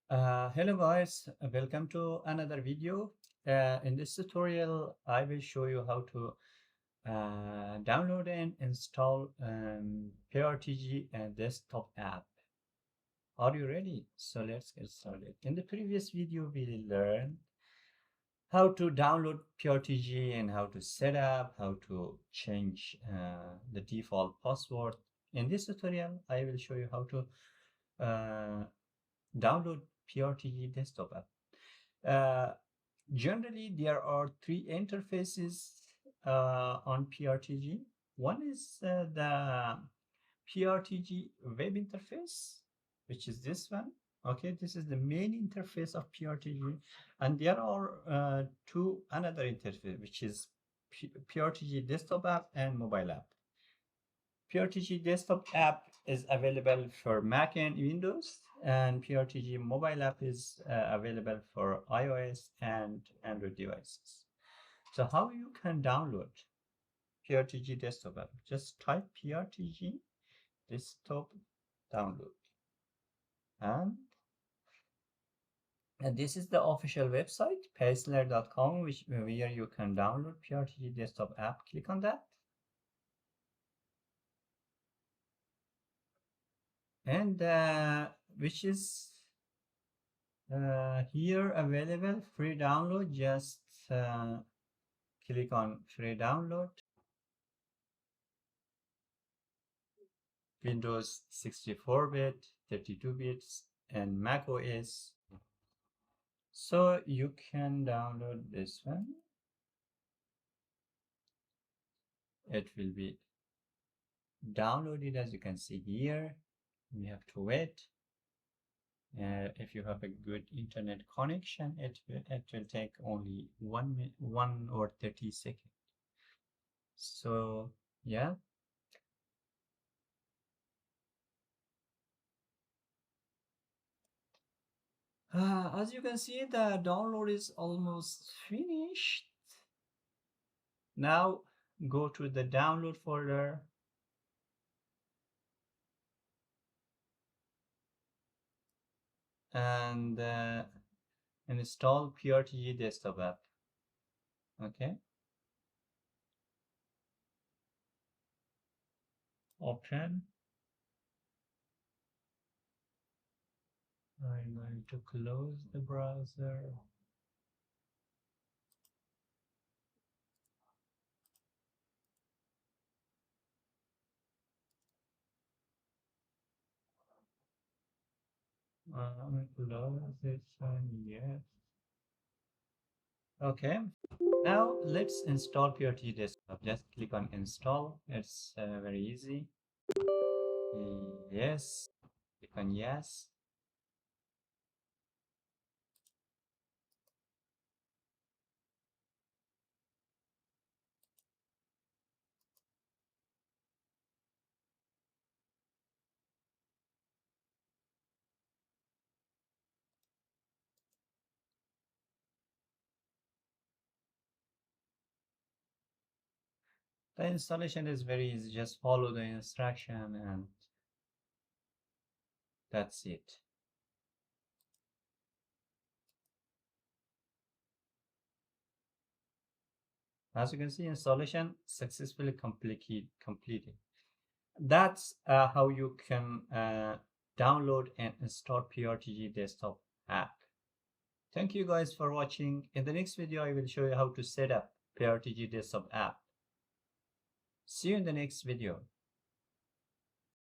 Hello guys, welcome to another video. In this tutorial, I will show you how to download and install PRTG Desktop app. Are you ready? So let's get started. In the previous video, we learned how to download PRTG and how to set up, how to change the default password. In this tutorial, I will show you how to download PRTG Desktop app. Generally, there are three interfaces on PRTG. One is the PRTG web interface, which is this one. Okay, this is the main interface of PRTG, and there are two another interface, which is PRTG desktop app and mobile app. PRTG desktop app is available for Mac and Windows, and PRTG mobile app is available for iOS and Android devices. So how you can download PRTG desktop app? Just type PRTG desktop download, and this is the official website, pacelair.com, where you can download PRTG desktop app. Click on that. And which is here available free download. Just click on free download. Windows 64-bit, 32 bits, and Mac OS. So you can download this one. It will be downloaded, as you can see here. We have to wait. If you have a good internet connection, it will take only 1 or 30 seconds. So yeah. As you can see, the download is almost finished. Now go to the download folder and install PRTG desktop app. Okay. Open. I'm going to close the browser. Close this one, yes. Okay. Now let's install PRTG desktop. Just click on install. It's very easy. Yes. Click on yes. The installation is very easy. Just follow the instruction and that's it. As you can see, installation successfully completed. That's how you can download and install PRTG desktop app. Thank you guys for watching. In the next video, I will show you how to set up PRTG desktop app. See you in the next video.